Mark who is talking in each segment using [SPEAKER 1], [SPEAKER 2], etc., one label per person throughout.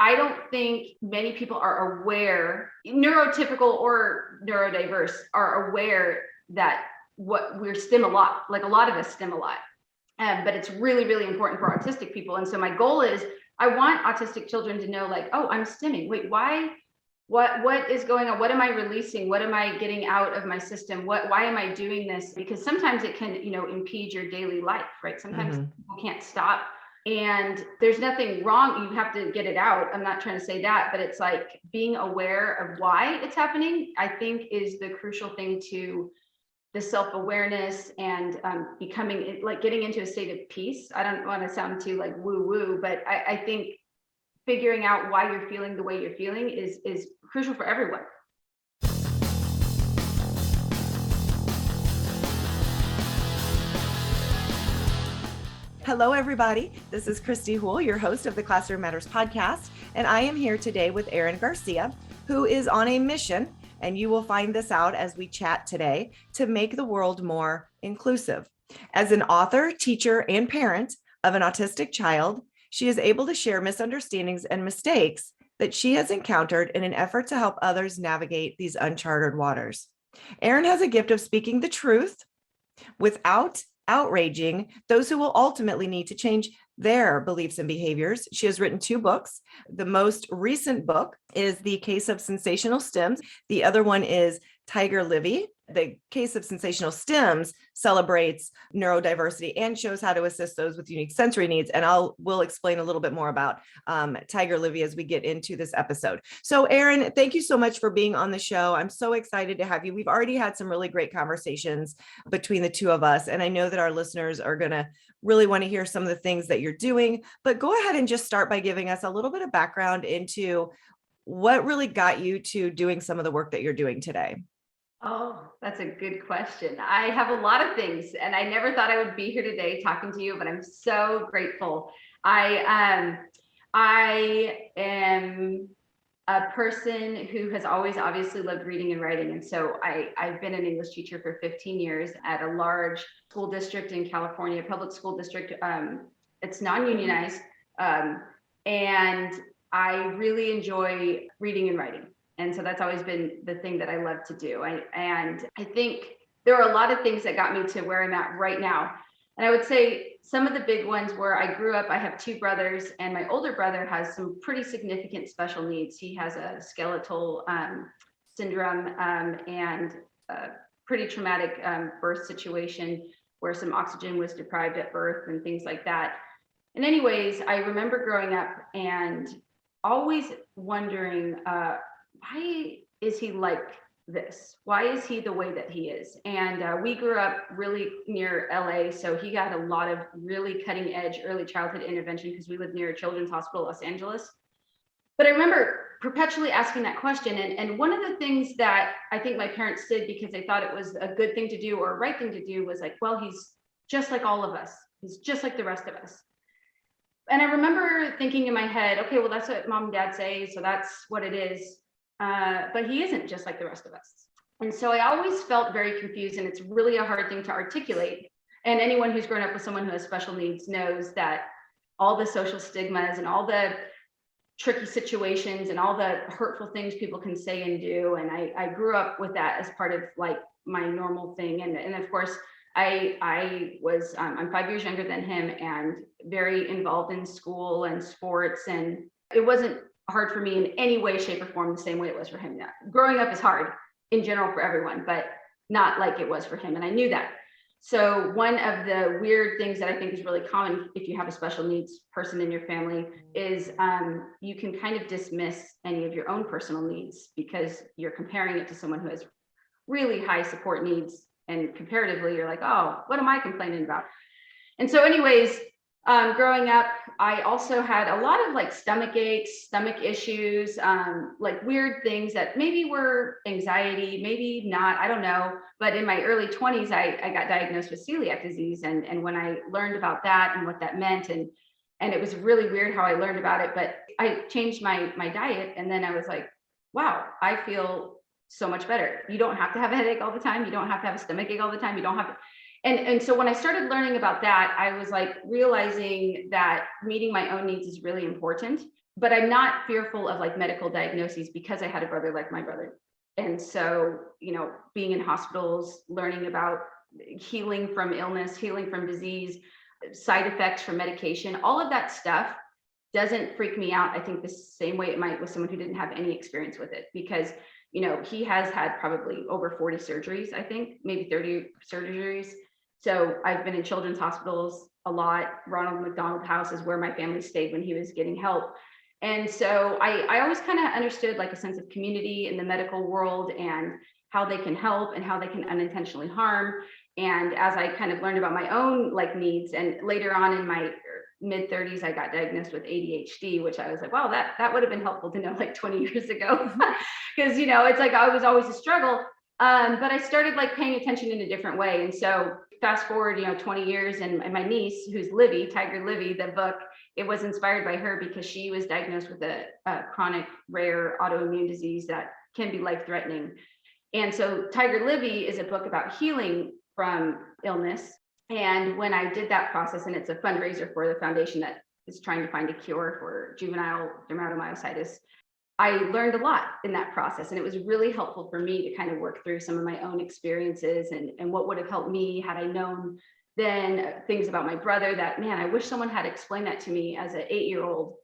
[SPEAKER 1] I don't think many people are aware, neurotypical or neurodiverse are aware that what we're stim a lot, like a lot of us stim a lot. But it's really, really important for autistic people. And so my goal is I want autistic children to know, like, oh, I'm stimming. Wait, why? What is going on? What am I releasing? What am I getting out of my system? Why am I doing this? Because sometimes it can, impede your daily life, right? Sometimes people can't stop. And there's nothing wrong. You have to get it out. I'm not trying to say that, but it's like being aware of why it's happening, I think, is the crucial thing to the self-awareness and becoming, like, getting into a state of peace. I don't want to sound too like woo-woo, but I think figuring out why you're feeling the way you're feeling is crucial for everyone.
[SPEAKER 2] Hello, everybody. This is Christy Houle, your host of the Classroom Matters podcast, and I am here today with Erin Garcia, who is on a mission, and you will find this out as we chat today, to make the world more inclusive. As an author, teacher, and parent of an autistic child, she is able to share misunderstandings and mistakes that she has encountered in an effort to help others navigate these uncharted waters. Erin has a gift of speaking the truth without outraging those who will ultimately need to change their beliefs and behaviors. She has written 2 books. The most recent book is The Case of Sensational Stims. The other one is Tiger Livey. The Case of Sensational Stims celebrates neurodiversity and shows how to assist those with unique sensory needs. And we'll explain a little bit more about Tiger Livey as we get into this episode. So Erin, thank you so much for being on the show. I'm so excited to have you. We've already had some really great conversations between the two of us. And I know that our listeners are going to really want to hear some of the things that you're doing, but go ahead and just start by giving us a little bit of background into what really got you to doing some of the work that you're doing today.
[SPEAKER 1] Oh, that's a good question. I have a lot of things, and I never thought I would be here today talking to you, but I'm so grateful. I am a person who has always obviously loved reading and writing. And so I've been an English teacher for 15 years at a large school district in California, public school district. It's non-unionized. And I really enjoy reading and writing. And so that's always been the thing that I love to do. And I think there are a lot of things that got me to where I'm at right now. And I would say some of the big ones were I grew up, I have 2 brothers, and my older brother has some pretty significant special needs. He has a skeletal syndrome and a pretty traumatic birth situation where some oxygen was deprived at birth and things like that. And anyways, I remember growing up and always wondering, why is he like this? Why is he the way that he is? And we grew up really near LA, so he got a lot of really cutting edge early childhood intervention because we lived near Children's Hospital, Los Angeles. But I remember perpetually asking that question. And one of the things that I think my parents did because they thought it was a good thing to do or a right thing to do was like, well, he's just like all of us. He's just like the rest of us. And I remember thinking in my head, okay, well, that's what mom and dad say, so that's what it is. But he isn't just like the rest of us. And so I always felt very confused, and it's really a hard thing to articulate. And anyone who's grown up with someone who has special needs knows that all the social stigmas and all the tricky situations and all the hurtful things people can say and do. And I grew up with that as part of like my normal thing. And of course, I'm 5 years younger than him and very involved in school and sports. And it wasn't hard for me in any way, shape, or form the same way it was for him. Now, growing up is hard in general for everyone, but not like it was for him. And I knew that. So one of the weird things that I think is really common if you have a special needs person in your family is you can kind of dismiss any of your own personal needs because you're comparing it to someone who has really high support needs. And comparatively, you're like, oh, what am I complaining about? And so anyways, growing up, I also had a lot of like stomach aches, stomach issues, like weird things that maybe were anxiety, maybe not, I don't know. But in my early 20s, I got diagnosed with celiac disease. And when I learned about that and what that meant, and it was really weird how I learned about it, but I changed my diet. And then I was like, wow, I feel so much better. You don't have to have a headache all the time. You don't have to have a stomach ache all the time. You don't have to. And so when I started learning about that, I was like realizing that meeting my own needs is really important. but I'm not fearful of like medical diagnoses because I had a brother like my brother. And so, being in hospitals, learning about healing from illness, healing from disease, side effects from medication, all of that stuff doesn't freak me out. I think the same way it might with someone who didn't have any experience with it, because he has had probably over 40 surgeries, I think maybe 30 surgeries. So I've been in children's hospitals a lot. Ronald McDonald House is where my family stayed when he was getting help. And so I always kind of understood like a sense of community in the medical world and how they can help and how they can unintentionally harm. And as I kind of learned about my own like needs, and later on in my mid 30s, I got diagnosed with ADHD, which I was like, wow, that would have been helpful to know like 20 years ago. Because, it's like I was always a struggle. But I started like paying attention in a different way. And so fast forward, 20 years, and my niece, who's Livy, Tiger Livey, the book, it was inspired by her because she was diagnosed with a chronic rare autoimmune disease that can be life-threatening. And so Tiger Livey is a book about healing from illness. And when I did that process, and it's a fundraiser for the foundation that is trying to find a cure for juvenile dermatomyositis, I learned a lot in that process. And it was really helpful for me to kind of work through some of my own experiences and what would have helped me had I known then things about my brother that, man, I wish someone had explained that to me as an 8-year-old,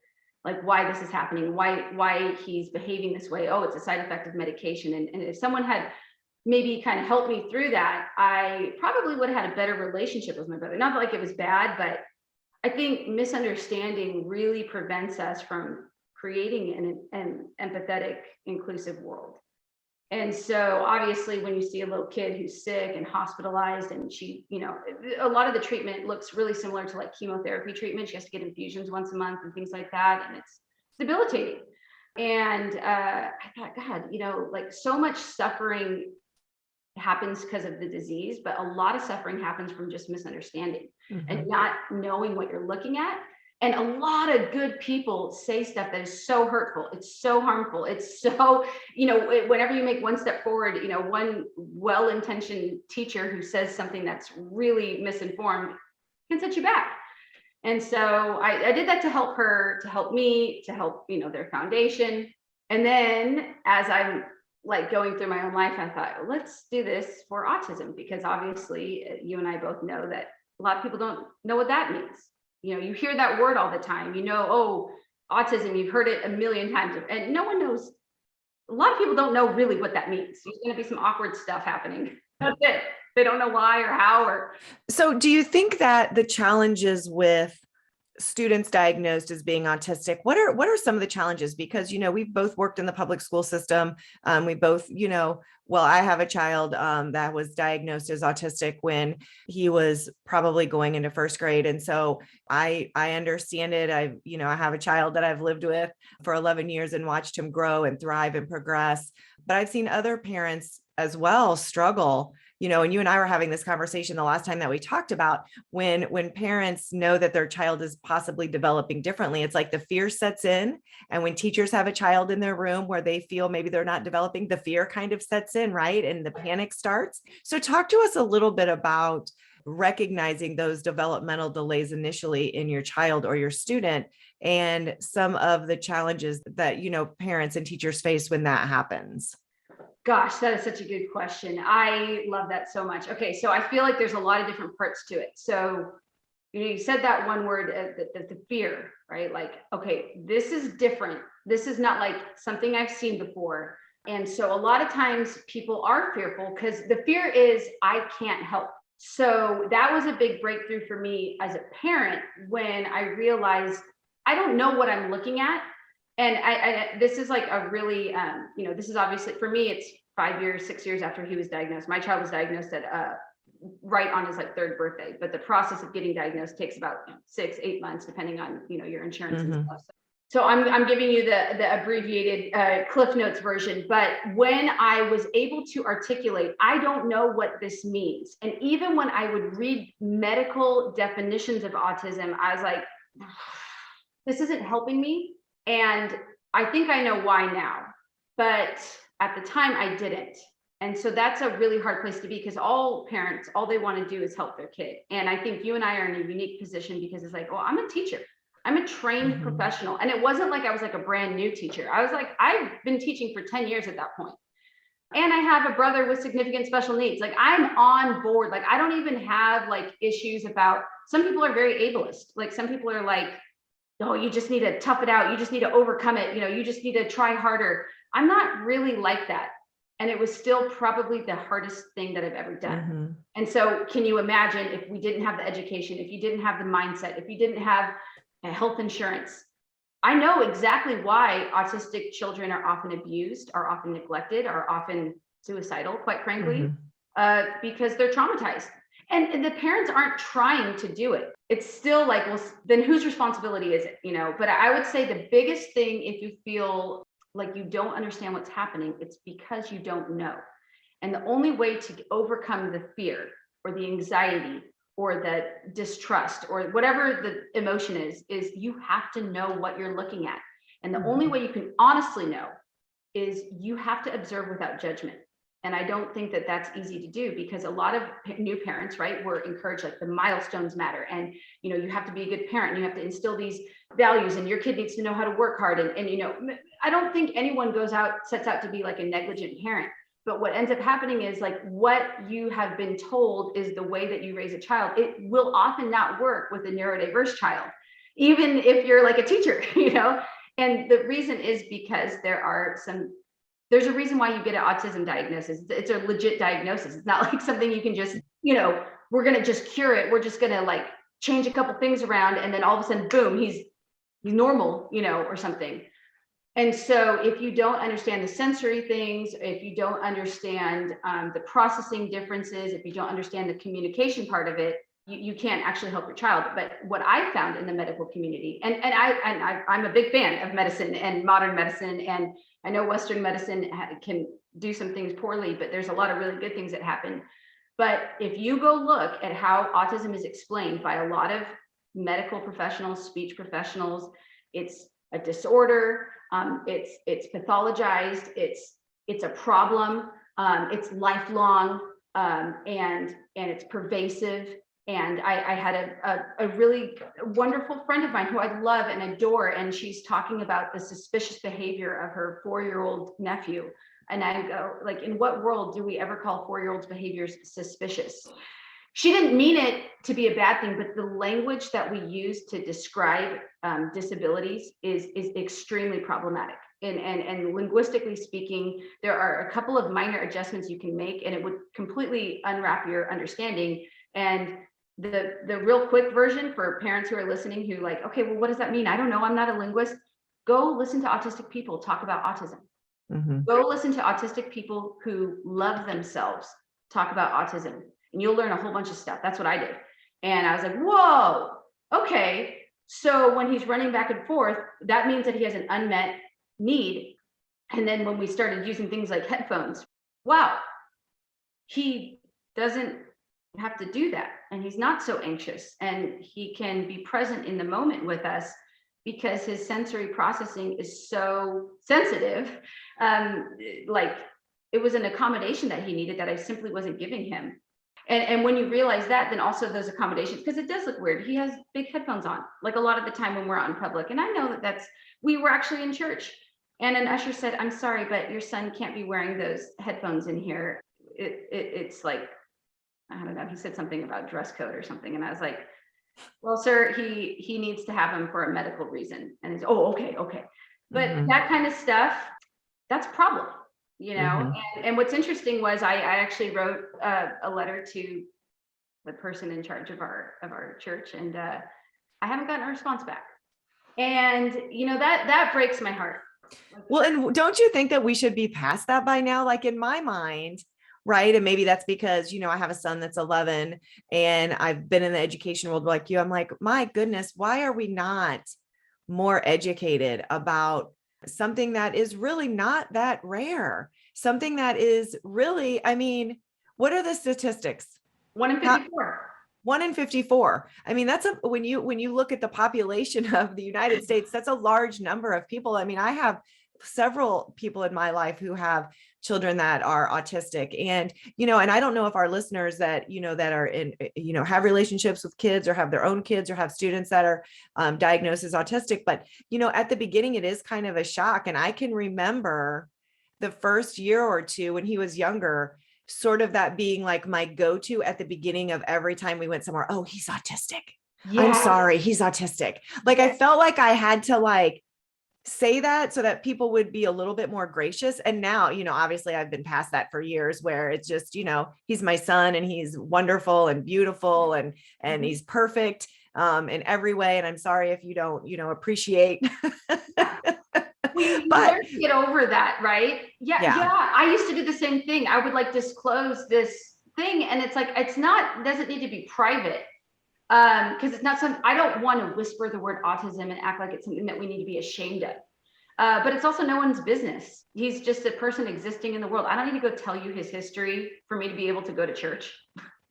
[SPEAKER 1] like why this is happening, why he's behaving this way. Oh, it's a side effect of medication. And if someone had maybe kind of helped me through that, I probably would have had a better relationship with my brother. Not that like it was bad, but I think misunderstanding really prevents us from creating an empathetic, inclusive world. And so obviously when you see a little kid who's sick and hospitalized, and she, a lot of the treatment looks really similar to like chemotherapy treatment. She has to get infusions once a month and things like that. And it's debilitating. And I thought, God, like so much suffering happens because of the disease, but a lot of suffering happens from just misunderstanding and not knowing what you're looking at. And a lot of good people say stuff that is so hurtful. It's so harmful. It's so, whenever you make one step forward, one well-intentioned teacher who says something that's really misinformed can set you back. And so I did that to help her, to help me, to help, their foundation. And then as I'm like going through my own life, I thought, well, let's do this for autism, because obviously you and I both know that a lot of people don't know what that means. You hear that word all the time, oh, autism, you've heard it a million times, and no one knows. A lot of people don't know really what that means. There's going to be some awkward stuff happening. That's it. They don't know why or how.
[SPEAKER 2] So do you think that the challenges with students diagnosed as being autistic, what are some of the challenges? Because, we've both worked in the public school system. We both, I have a child that was diagnosed as autistic when he was probably going into first grade. And so I understand it. I have a child that I've lived with for 11 years and watched him grow and thrive and progress. But I've seen other parents as well struggle, and you and I were having this conversation the last time that we talked about when parents know that their child is possibly developing differently, it's like the fear sets in. And when teachers have a child in their room where they feel maybe they're not developing, the fear kind of sets in, right? And the panic starts. So talk to us a little bit about recognizing those developmental delays initially in your child or your student, and some of the challenges that, parents and teachers face when that happens.
[SPEAKER 1] Gosh, that is such a good question. I love that so much. Okay, so I feel like there's a lot of different parts to it. So, you said that one word, the fear, right? Like, okay, this is different. This is not like something I've seen before. And so a lot of times people are fearful because the fear is, I can't help. So that was a big breakthrough for me as a parent when I realized I don't know what I'm looking at. And I this is like a really, this is obviously for me, it's 5 years, 6 years after he was diagnosed. My child was diagnosed at right on his like third birthday, but the process of getting diagnosed takes about 6-8 months, depending on your insurance and stuff. So I'm giving you the abbreviated Cliff Notes version. But when I was able to articulate, I don't know what this means, and even when I would read medical definitions of autism, I was like, this isn't helping me. And I think I know why now, but at the time I didn't. And so that's a really hard place to be, because all parents, all they want to do is help their kid. And I think you and I are in a unique position because it's like, well, I'm a teacher. I'm a trained professional. And it wasn't like I was like a brand new teacher. I was like, I've been teaching for 10 years at that point. And I have a brother with significant special needs. Like, I'm on board. Like, I don't even have like issues about, some people are very ableist. Like, some people are like, oh, you just need to tough it out. You just need to overcome it. You know, you just need to try harder. I'm not really like that. And it was still probably the hardest thing that I've ever done. And so can you imagine if we didn't have the education, if you didn't have the mindset, if you didn't have health insurance? I know exactly why autistic children are often abused, are often neglected, are often suicidal, quite frankly, because they're traumatized. And the parents aren't trying to do it. It's still like, well, then whose responsibility is it? You know, but I would say the biggest thing, if you feel like you don't understand what's happening, it's because you don't know. And the only way to overcome the fear or the anxiety or the distrust or whatever the emotion is you have to know what you're looking at. And the only way you can honestly know is you have to observe without judgment. And I don't think that that's easy to do, because a lot of new parents, right, were encouraged, like, the milestones matter. And, you know, you have to be a good parent. And you have to instill these values, and your kid needs to know how to work hard. And, you know, I don't think anyone sets out to be like a negligent parent. But what ends up happening is, like, what you have been told is the way that you raise a child. It will often not work with a neurodiverse child, even if you're like a teacher, you know. And the reason is because there's a reason why you get an autism diagnosis. It's a legit diagnosis. It's not like something you can just, you know, we're going to just cure it. We're just going to like change a couple things around, and then all of a sudden, boom, he's normal, you know, or something. And so if you don't understand the sensory things, if you don't understand the processing differences, if you don't understand the communication part of it, you can't actually help your child. But what I found in the medical community, and I'm a big fan of medicine and modern medicine, and I know Western medicine can do some things poorly, but there's a lot of really good things that happen. But if you go look at how autism is explained by a lot of medical professionals, speech professionals, it's a disorder, it's pathologized, it's a problem, it's lifelong, and it's pervasive. And I had a really wonderful friend of mine who I love and adore, and she's talking about the suspicious behavior of her 4-year-old nephew. And I go, like, in what world do we ever call 4-year-olds' behaviors suspicious? She didn't mean it to be a bad thing, but the language that we use to describe disabilities is extremely problematic. And linguistically speaking, there are a couple of minor adjustments you can make, and it would completely unwrap your understanding. And the real quick version for parents who are listening, who like, okay, well, what does that mean? I don't know. I'm not a linguist. Go listen to autistic people talk about autism. Go listen to autistic people who love themselves talk about autism, and you'll learn a whole bunch of stuff. That's what I did. And I was like, whoa, okay. So when he's running back and forth, that means that he has an unmet need. And then when we started using things like headphones, wow, he doesn't have to do that. And he's not so anxious, and he can be present in the moment with us because his sensory processing is so sensitive. Like, it was an accommodation that he needed that I simply wasn't giving him. And when you realize that, then also those accommodations, because it does look weird. He has big headphones on, like a lot of the time when we're out in public. And I know we were actually in church, and an usher said, "I'm sorry, but your son can't be wearing those headphones in here. It's like," I don't know, he said something about dress code or something. And I was like, well, sir, he needs to have them for a medical reason. And he's, oh, okay. But that kind of stuff, that's a problem, you know? And what's interesting was I actually wrote a letter to the person in charge of our church, and I haven't gotten a response back. And, you know, that breaks my heart.
[SPEAKER 2] Well, and don't you think that we should be past that by now? Like, in my mind, right? And maybe that's because, you know, I have a son that's 11, and I've been in the education world like you. I'm like, my goodness, why are we not more educated about something that is really not that rare? Something that is really, I mean, what are the statistics?
[SPEAKER 1] 1 in 54.
[SPEAKER 2] 1 in 54. I mean, when you look at the population of the United States, that's a large number of people. I mean, I have several people in my life who have children that are autistic. And, and I don't know if our listeners that, that are in, have relationships with kids or have their own kids or have students that are diagnosed as autistic, but, at the beginning, it is kind of a shock. And I can remember the first year or two when he was younger, sort of that being like my go-to at the beginning of every time we went somewhere. Oh, he's autistic. I'm
[SPEAKER 1] Yeah.
[SPEAKER 2] sorry, he's autistic. Like, I felt like I had to like say that so that people would be a little bit more gracious. And now, obviously I've been past that for years, where it's just, he's my son and he's wonderful and beautiful and he's perfect in every way. And I'm sorry if you don't, appreciate.
[SPEAKER 1] You
[SPEAKER 2] But
[SPEAKER 1] learn to get over that, right? Yeah. I used to do the same thing. I would like disclose this thing, and it's like, doesn't need to be private. Because it's not something, I don't want to whisper the word autism and act like it's something that we need to be ashamed of. But it's also no one's business. He's just a person existing in the world. I don't need to go tell you his history for me to be able to go to church.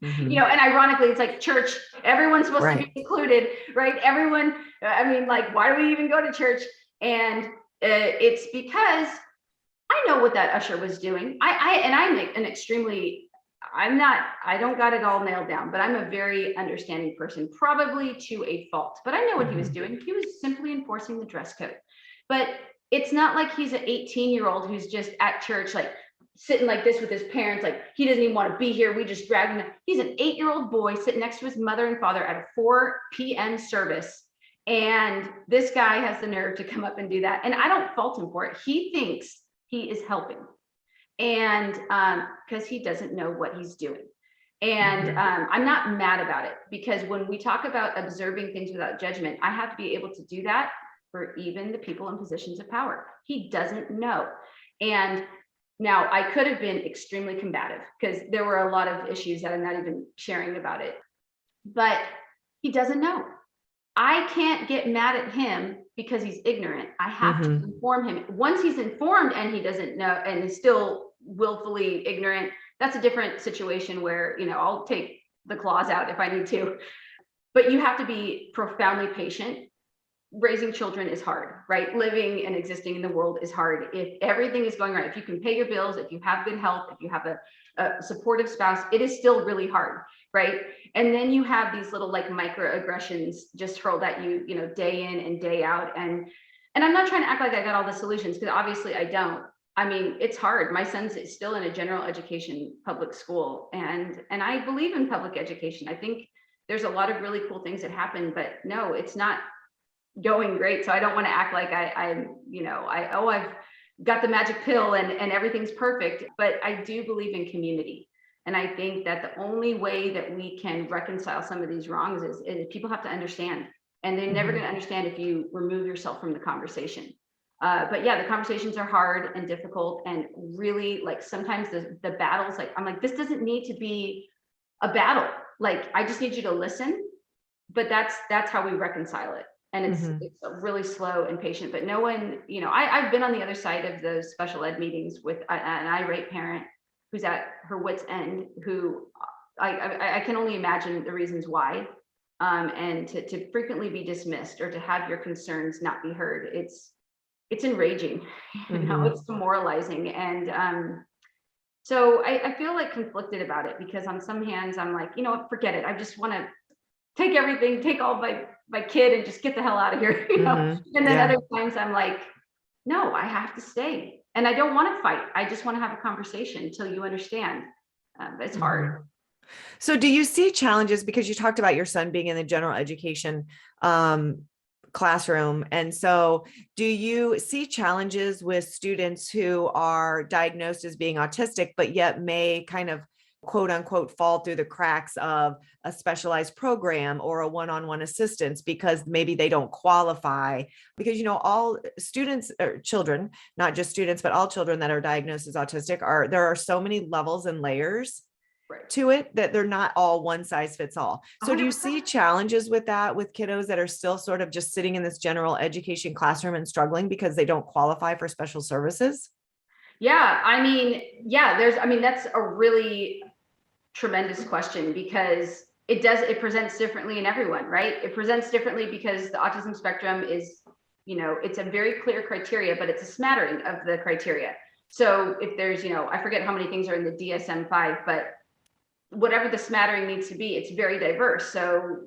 [SPEAKER 1] And ironically, it's like church, everyone's supposed to be included, right? Everyone, why do we even go to church? And it's because I know what that usher was doing. I'm an extremely, I don't got it all nailed down, but I'm a very understanding person, probably to a fault, but I know what he was doing. He was simply enforcing the dress code. But it's not like he's an 18-year-old who's just at church, like sitting like this with his parents, like he doesn't even want to be here. We just dragged him. He's an 8-year-old boy sitting next to his mother and father at a 4 p.m. service. And this guy has the nerve to come up and do that. And I don't fault him for it. He thinks he is helping. And because he doesn't know what he's doing. And I'm not mad about it, because when we talk about observing things without judgment, I have to be able to do that for even the people in positions of power. He doesn't know. And now I could have been extremely combative, because there were a lot of issues that I'm not even sharing about it, but he doesn't know. I can't get mad at him because he's ignorant. I have to inform him. Once he's informed and he doesn't know and is still willfully ignorant, that's a different situation where, I'll take the claws out if I need to. But you have to be profoundly patient. Raising children is hard, right? Living and existing in the world is hard. If everything is going right, if you can pay your bills, if you have good health, if you have a supportive spouse, it is still really hard, right? And then you have these little like microaggressions just hurled at you, day in and day out. And I'm not trying to act like I got all the solutions, because obviously I don't. I mean, it's hard. My son's still in a general education public school, and I believe in public education. I think there's a lot of really cool things that happen, but no, it's not going great. So I don't want to act like I've got the magic pill and everything's perfect, but I do believe in community. And I think that the only way that we can reconcile some of these wrongs is people have to understand, and they're never going to understand if you remove yourself from the conversation. But yeah, the conversations are hard and difficult, and really like sometimes the battles, like I'm like, this doesn't need to be a battle. Like, I just need you to listen, but that's how we reconcile it. And it's really slow and patient, but no one, I've been on the other side of those special ed meetings with an irate parent who's at her wit's end, who I can only imagine the reasons why. And to frequently be dismissed or to have your concerns not be heard, it's enraging, it's demoralizing. And so I feel like conflicted about it, because on some hands I'm like, forget it. I just want to take everything, take all my kid and just get the hell out of here, And then other times I'm like, no, I have to stay. And I don't want to fight. I just want to have a conversation until you understand. It's hard.
[SPEAKER 2] So do you see challenges, because you talked about your son being in the general education classroom. And so do you see challenges with students who are diagnosed as being autistic, but yet may kind of quote unquote fall through the cracks of a specialized program or a one-on-one assistance because maybe they don't qualify? Because, all students or children, not just students, but all children that are diagnosed as autistic there are so many levels and layers to it that they're not all one size fits all. So 100%. Do you see challenges with that, with kiddos that are still sort of just sitting in this general education classroom and struggling because they don't qualify for special services?
[SPEAKER 1] Yeah, that's a really tremendous question, because it presents differently in everyone, right? It presents differently because the autism spectrum is it's a very clear criteria, but it's a smattering of the criteria. So if there's, I forget how many things are in the DSM-5, but whatever the smattering needs to be, it's very diverse. So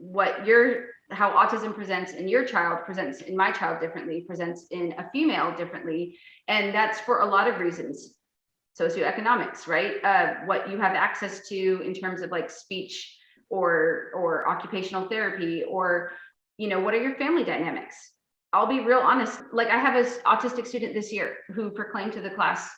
[SPEAKER 1] how autism presents in your child presents in my child differently, presents in a female differently. And that's for a lot of reasons. Socioeconomics, right? What you have access to in terms of like speech or occupational therapy, or, what are your family dynamics? I'll be real honest. Like I have an autistic student this year who proclaimed to the class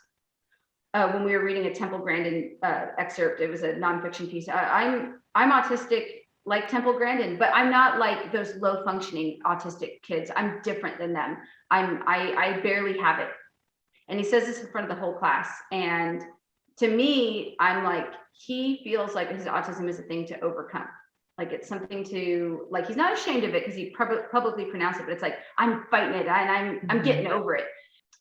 [SPEAKER 1] when we were reading a Temple Grandin excerpt. It was a nonfiction piece. I'm autistic like Temple Grandin, but I'm not like those low functioning autistic kids. I'm different than them. I barely have it. And he says this in front of the whole class. And to me, I'm like, he feels like his autism is a thing to overcome. Like it's something to, like, he's not ashamed of it because he publicly pronounced it, but it's like, I'm fighting it and I'm getting over it.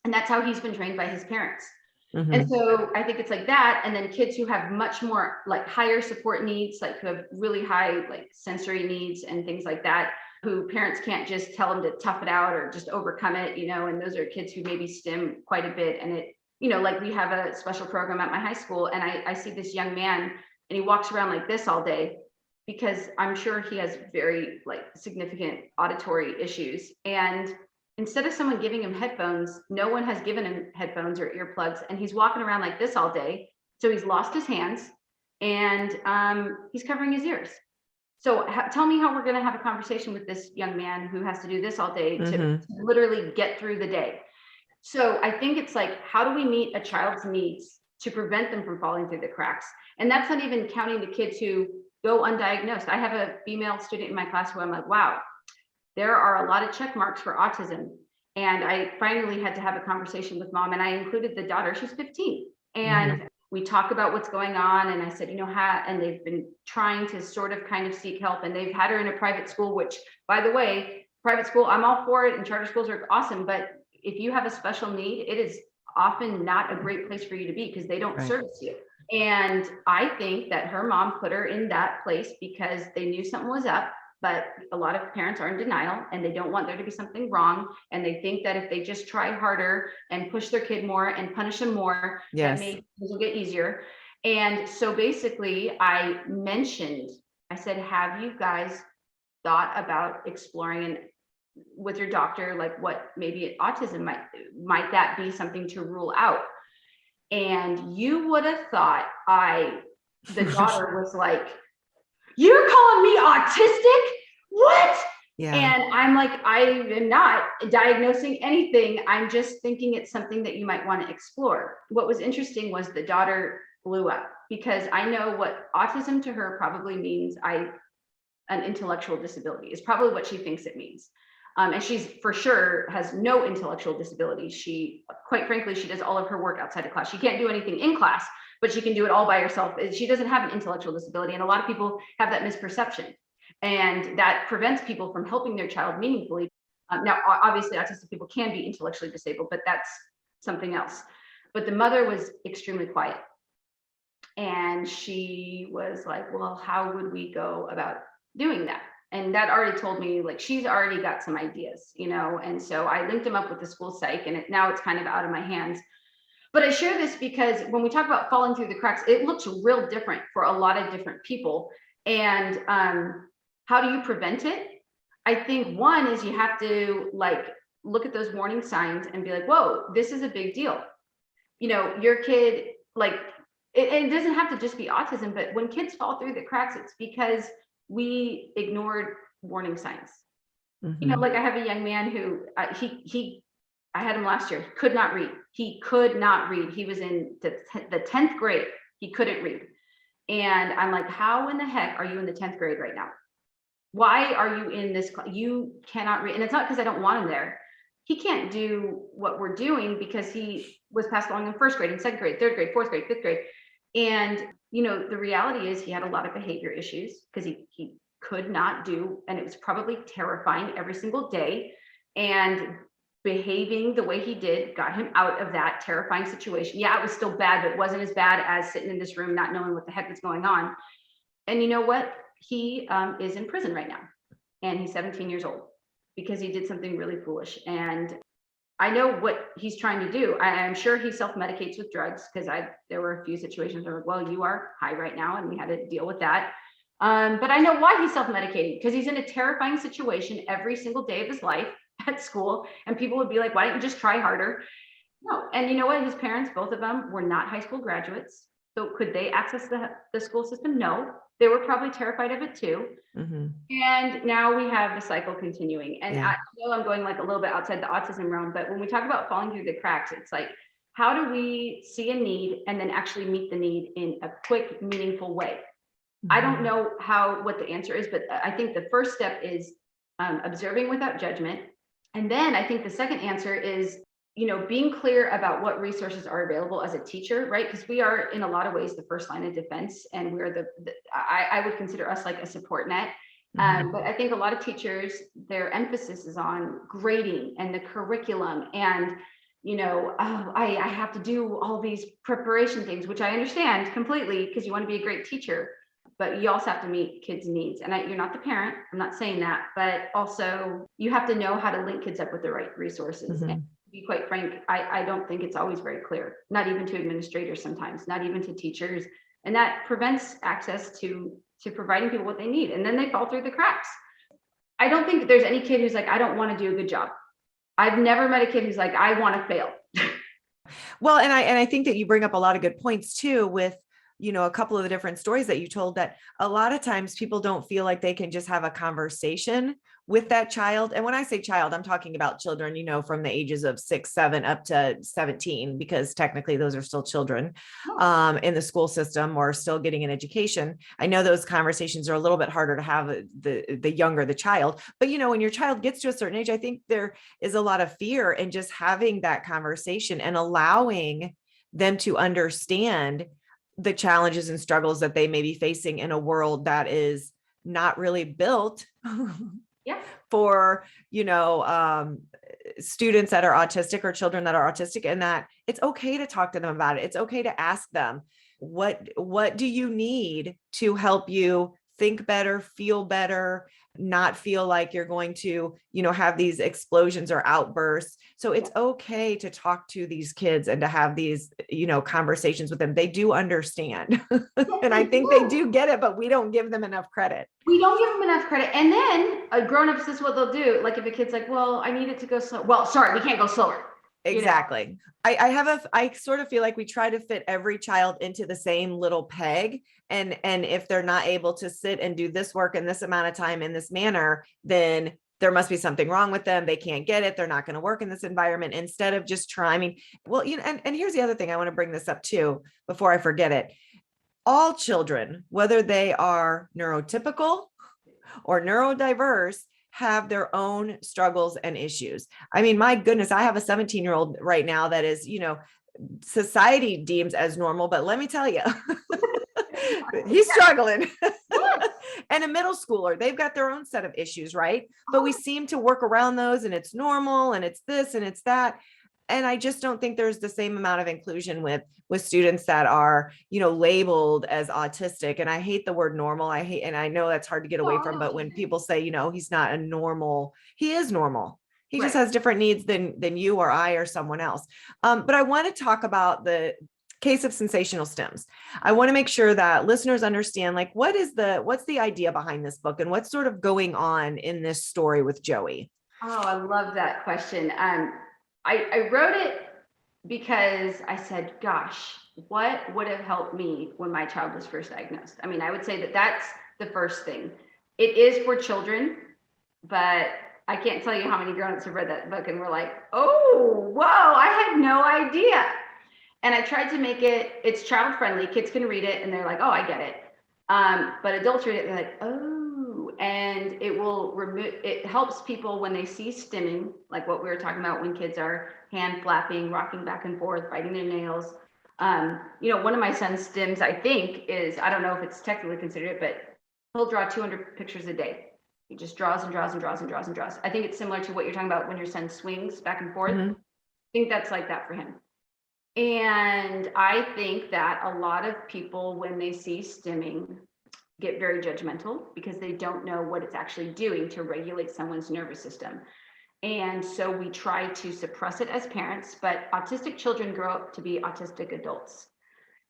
[SPEAKER 1] And that's how he's been trained by his parents. And so I think it's like that. And then kids who have much more like higher support needs, like who have really high like sensory needs and things like that, who parents can't just tell them to tough it out or just overcome it, and those are kids who maybe stim quite a bit. And it, like we have a special program at my high school, and I see this young man and he walks around like this all day because I'm sure he has very like significant auditory issues. And instead of someone giving him headphones, no one has given him headphones or earplugs, and he's walking around like this all day. So he's lost his hands and he's covering his ears. So tell me how we're going to have a conversation with this young man who has to do this all day to literally get through the day. So I think it's like, how do we meet a child's needs to prevent them from falling through the cracks? And that's not even counting the kids who go undiagnosed. I have a female student in my class who I'm like, wow, there are a lot of check marks for autism. And I finally had to have a conversation with mom, and I included the daughter. She's 15. And we talk about what's going on. And I said, and they've been trying to sort of kind of seek help. And they've had her in a private school, which, by the way, private school, I'm all for it. And charter schools are awesome. But if you have a special need, it is often not a great place for you to be because they don't service you. And I think that her mom put her in that place because they knew something was up. But a lot of parents are in denial and they don't want there to be something wrong. And they think that if they just try harder and push their kid more and punish them more, that maybe things will get easier. And so basically I said, have you guys thought about exploring with your doctor, like what maybe autism might that be something to rule out? And you would have thought the daughter was like, you're calling me autistic? What? Yeah. And I'm like, I am not diagnosing anything. I'm just thinking it's something that you might want to explore. What was interesting was the daughter blew up because I know what autism to her probably means. An intellectual disability is probably what she thinks it means. And she's for sure has no intellectual disability. She, quite frankly, she does all of her work outside of class. She can't do anything in class, but she can do it all by herself. She doesn't have an intellectual disability. And a lot of people have that misperception. And that prevents people from helping their child meaningfully. Now, obviously, autistic people can be intellectually disabled, but that's something else. But the mother was extremely quiet. And she was like, well, how would we go about doing that? And that already told me, like, she's already got some ideas, and so I linked them up with the school psych, and now it's kind of out of my hands. But I share this because when we talk about falling through the cracks, it looks real different for a lot of different people. And how do you prevent it? I think one is you have to like look at those warning signs and be like, whoa, this is a big deal. Your kid, like, it doesn't have to just be autism, but when kids fall through the cracks, it's because we ignored warning signs. Like I have a young man who I had him last year, could not read. He could not read. He was in the 10th grade. He couldn't read. And I'm like, how in the heck are you in the 10th grade right now? Why are you in this class? You cannot read. And it's not because I don't want him there. He can't do what we're doing because he was passed along in 1st grade, and 2nd grade, 3rd grade, 4th grade, 5th grade. And the reality is he had a lot of behavior issues because he could not do, and it was probably terrifying every single day. And behaving the way he did got him out of that terrifying situation. Yeah, it was still bad, but it wasn't as bad as sitting in this room not knowing what the heck was going on. And you know what? He is in prison right now, and he's 17 years old because he did something really foolish. And I know what he's trying to do. I'm sure he self-medicates with drugs, because there were a few situations where, well, you are high right now, and we had to deal with that. But I know why he's self-medicating, because he's in a terrifying situation every single day of his life at school, and people would be like, why don't you just try harder? No. And you know what? His parents, both of them, were not high school graduates. So could they access the school system? No. They were probably terrified of it too.
[SPEAKER 2] Mm-hmm.
[SPEAKER 1] And now we have the cycle continuing. And
[SPEAKER 2] Yeah.
[SPEAKER 1] I know I'm going like a little bit outside the autism realm, but when we talk about falling through the cracks, it's like, how do we see a need and then actually meet the need in a quick, meaningful way? I don't know what the answer is, but I think the first step is observing without judgment. And then I think the second answer is, being clear about what resources are available as a teacher, right? Because we are in a lot of ways the first line of defense, and we're I would consider us like a support net. But I think a lot of teachers, their emphasis is on grading and the curriculum, and I have to do all these preparation things, which I understand completely, because you want to be a great teacher, but you also have to meet kids' needs. And you're not the parent, I'm not saying that, but also you have to know how to link kids up with the right resources. And to be quite frank, I don't think it's always very clear, not even to administrators sometimes, not even to teachers. And that prevents access to providing people what they need. And then they fall through the cracks. I don't think that there's any kid who's like, I don't want to do a good job. I've never met a kid who's like, I want to fail.
[SPEAKER 2] Well, and I think that you bring up a lot of good points too, with a couple of the different stories that you told, that a lot of times people don't feel like they can just have a conversation with that child. And when I say child, I'm talking about children, from the ages of 6, 7 up to 17, because technically those are still children in the school system, or still getting an education. I know those conversations are a little bit harder to have the younger the child, but when your child gets to a certain age, I think there is a lot of fear in just having that conversation and allowing them to understand the challenges and struggles that they may be facing in a world that is not really built for, students that are autistic or children that are autistic, and that it's okay to talk to them about it. It's okay to ask them, what do you need to help you think better, feel better, not feel like you're going to, have these explosions or outbursts. So it's okay to talk to these kids and to have these, conversations with them. They do understand. And I think they do get it, but we don't give them enough credit.
[SPEAKER 1] We don't give them enough credit. And then grown-ups, this is what they'll do. Like if a kid's like, well, I need it to go slow. Well, sorry, we can't go slower.
[SPEAKER 2] Exactly. I sort of feel like we try to fit every child into the same little peg. And if they're not able to sit and do this work in this amount of time in this manner, then there must be something wrong with them. They can't get it. They're not going to work in this environment, instead of just trying. Well, and here's the other thing I want to bring this up too, before I forget it. All children, whether they are neurotypical or neurodiverse, have their own struggles and issues. I mean, my goodness, I have a 17-year-old right now that is, society deems as normal, but let me tell you, he's struggling. And a middle schooler, they've got their own set of issues, right? But we seem to work around those, and it's normal, and it's this and it's that. And I just don't think there's the same amount of inclusion with students that are, labeled as autistic. And I hate the word normal. And I know that's hard to get away from, but when people say, he's not a normal, he is normal. He just has different needs than you or I or someone else. But I want to talk about the Case of Sensational Stims. I want to make sure that listeners understand, like, what's the idea behind this book, and what's sort of going on in this story with Joey?
[SPEAKER 1] Oh, I love that question. I wrote it because I said, gosh, what would have helped me when my child was first diagnosed? I mean, I would say that that's the first thing. It is for children, but I can't tell you how many grown-ups have read that book and were like, oh, whoa, I had no idea. And I tried to make it's child friendly. Kids can read it and they're like, oh, I get it. But adults read it, they're like, oh, and it helps people when they see stimming, like what we were talking about, when kids are hand flapping, rocking back and forth, biting their nails. One of my son's stims, I think, is, I don't know if it's technically considered it, but he'll draw 200 pictures a day. He just draws and draws and draws and draws and draws. I think it's similar to what you're talking about when your son swings back and forth. I think that's like that for him. And I think that a lot of people, when they see stimming, get very judgmental because they don't know what it's actually doing to regulate someone's nervous system. And so we try to suppress it as parents, but autistic children grow up to be autistic adults.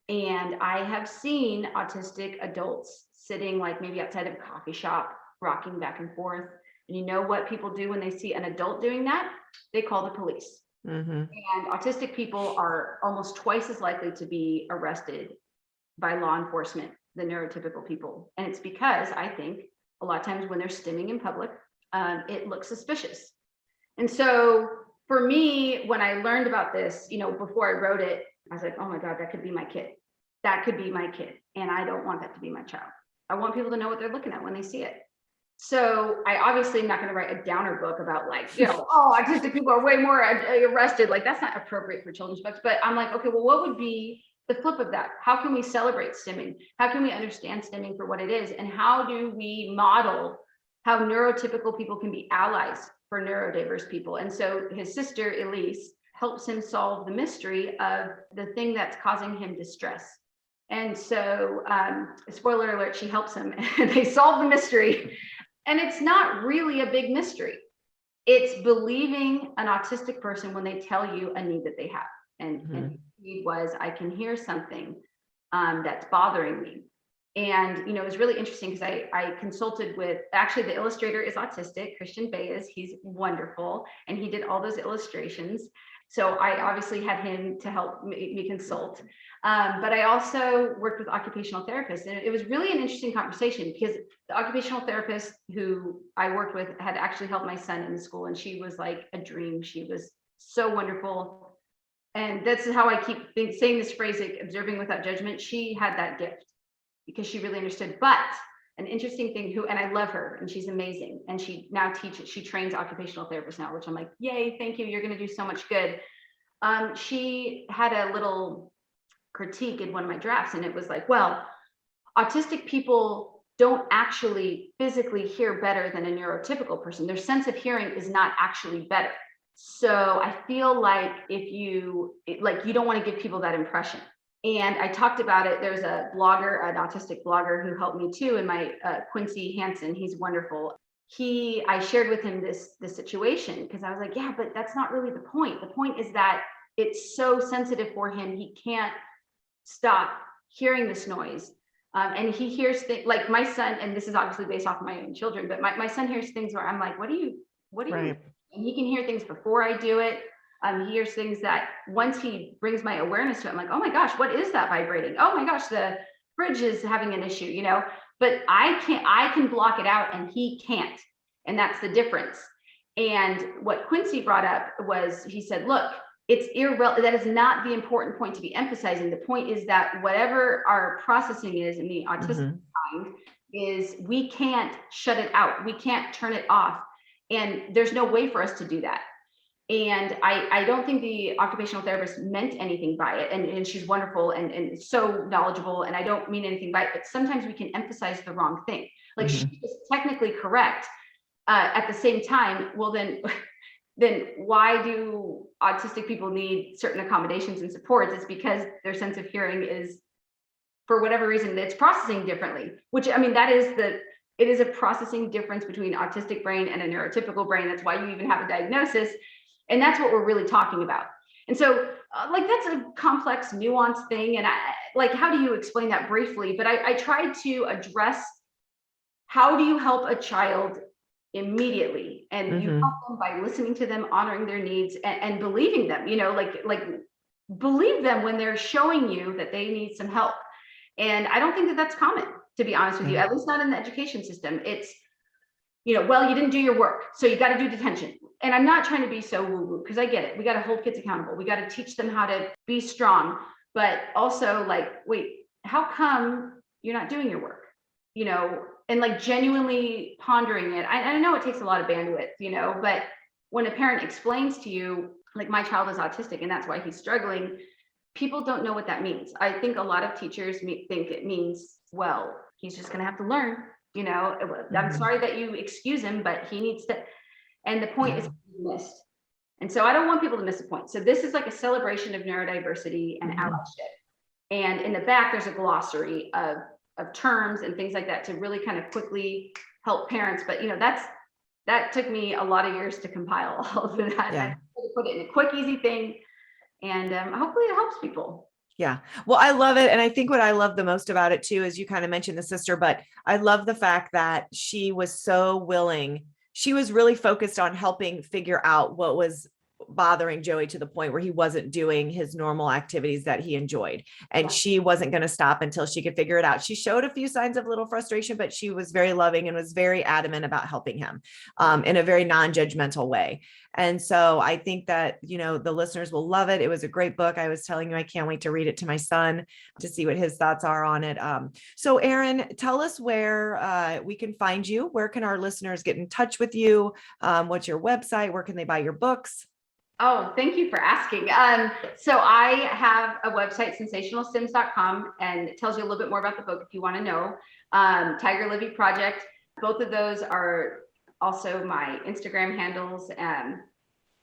[SPEAKER 1] And I have seen autistic adults sitting like maybe outside of a coffee shop, rocking back and forth. And you know what people do when they see an adult doing that? They call the police. And autistic people are almost twice as likely to be arrested by law enforcement than neurotypical people. And it's because I think a lot of times when they're stimming in public, it looks suspicious. And so for me, when I learned about this, before I wrote it, I was like, oh my God, that could be my kid. That could be my kid. And I don't want that to be my child. I want people to know what they're looking at when they see it. So I obviously am not going to write a downer book about oh, autistic people are way more arrested. Like that's not appropriate for children's books. But I'm like, okay, well, what would be the flip of that? How can we celebrate stimming? How can we understand stimming for what it is? And how do we model how neurotypical people can be allies for neurodiverse people? And so his sister, Elise, helps him solve the mystery of the thing that's causing him distress. And so, spoiler alert, she helps him and they solve the mystery. And it's not really a big mystery. It's believing an autistic person when they tell you a need that they have. And the need was, I can hear something that's bothering me. And, it was really interesting because I consulted with, actually the illustrator is autistic, Christian Baez, he's wonderful. And he did all those illustrations. So I obviously had him to help me consult. But I also worked with occupational therapists, and it was really an interesting conversation because the occupational therapist who I worked with had actually helped my son in school, and she was like a dream. She was so wonderful. And that's how I keep saying this phrase, like, observing without judgment. She had that gift because she really understood. But an interesting thing and I love her and she's amazing. And she now she trains occupational therapists now, which I'm like, yay, thank you. You're going to do so much good. She had a little critique in one of my drafts, and it was like, well, autistic people don't actually physically hear better than a neurotypical person. Their sense of hearing is not actually better. So I feel like you don't want to give people that impression. And I talked about it. There's a blogger, an autistic blogger who helped me too, and my Quincy Hansen, he's wonderful. I shared with him this situation because I was like, yeah, but that's not really the point. The point is that it's so sensitive for him. He can't stop hearing this noise. And he hears things like my son, and this is obviously based off of my own children, but my son hears things where I'm like, what do you,
[SPEAKER 2] right.
[SPEAKER 1] And he can hear things before I do it. He hears things that once he brings my awareness to it, I'm like, oh my gosh, what is that vibrating? Oh my gosh, the fridge is having an issue, but I can block it out and he can't. And that's the difference. And what Quincy brought up was, he said, look, it's irrelevant. That is not the important point to be emphasizing. The point is that whatever our processing is in the autistic mind is, we can't shut it out. We can't turn it off. And there's no way for us to do that. And I don't think the occupational therapist meant anything by it. And she's wonderful and so knowledgeable. And I don't mean anything by it, but sometimes we can emphasize the wrong thing. Like she is technically correct. At the same time, well, then why do autistic people need certain accommodations and supports? It's because their sense of hearing is, for whatever reason, it's processing differently, which, I mean, it is a processing difference between autistic brain and a neurotypical brain. That's why you even have a diagnosis. And that's what we're really talking about. And so that's a complex, nuanced thing. And how do you explain that briefly? But I tried to address, how do you help a child immediately? And you help them by listening to them, honoring their needs, and believing them, believe them when they're showing you that they need some help. And I don't think that that's common, to be honest with you, at least not in the education system. It's, well, you didn't do your work, so you got to do detention. And I'm not trying to be so woo-woo, because I get it. We got to hold kids accountable. We got to teach them how to be strong, but also wait, how come you're not doing your work? And genuinely pondering it. I know it takes a lot of bandwidth, but when a parent explains to you, like, my child is autistic and that's why he's struggling, people don't know what that means. I think a lot of teachers think it means, well, he's just going to have to learn, I'm sorry that you excuse him, but he needs to, and the point is missed. And so I don't want people to miss the point. So this is like a celebration of neurodiversity and allyship. And in the back, there's a glossary of of terms and things like that to really kind of quickly help parents. But that took me a lot of years to compile all of that.
[SPEAKER 2] Yeah.
[SPEAKER 1] I put it in a quick, easy thing, and hopefully it helps people.
[SPEAKER 2] Yeah. Well, I love it. And I think what I love the most about it too, is you kind of mentioned the sister, but I love the fact that she was so willing. She was really focused on helping figure out what was bothering Joey to the point where he wasn't doing his normal activities that he enjoyed. And she wasn't going to stop until she could figure it out. She showed a few signs of little frustration, but she was very loving and was very adamant about helping him in a very non-judgmental way. And so I think that, the listeners will love it. It was a great book. I was telling you, I can't wait to read it to my son to see what his thoughts are on it. So Erin, tell us where we can find you. Where can our listeners get in touch with you? What's your website? Where can they buy your books?
[SPEAKER 1] Oh, thank you for asking. So I have a website, sensationalstims.com, and it tells you a little bit more about the book if you want to know. Tiger Livey Project. Both of those are also my Instagram handles. And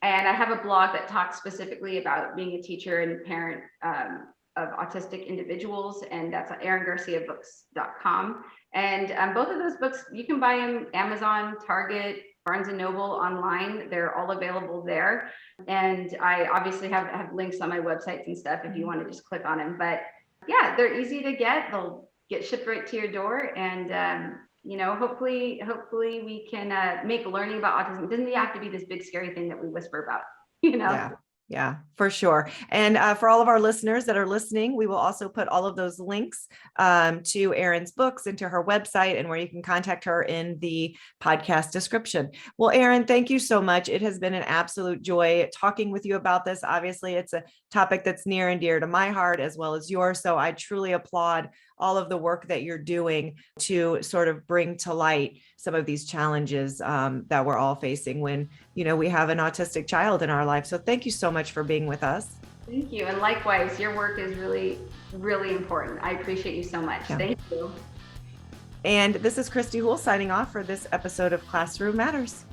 [SPEAKER 1] I have a blog that talks specifically about being a teacher and parent of autistic individuals, and that's at eringarciabooks.com. And both of those books, you can buy them Amazon, Target, Barnes & Noble, online. They're all available there. And I obviously have links on my websites and stuff if you want to just click on them. But yeah, they're easy to get. They'll get shipped right to your door. And, hopefully we can make learning about autism. It doesn't have to be this big, scary thing that we whisper about,
[SPEAKER 2] Yeah, for sure. And for all of our listeners that are listening, we will also put all of those links to Erin's books and to her website, and where you can contact her in the podcast description. Well, Erin, thank you so much. It has been an absolute joy talking with you about this. Obviously, it's a topic that's near and dear to my heart as well as yours. So I truly applaud all of the work that you're doing to sort of bring to light some of these challenges that we're all facing when, we have an autistic child in our life. So thank you so much for being with us.
[SPEAKER 1] Thank you. And likewise, your work is really, really important. I appreciate you so much. Yeah. Thank you.
[SPEAKER 2] And this is Christy Houle signing off for this episode of Classroom Matters.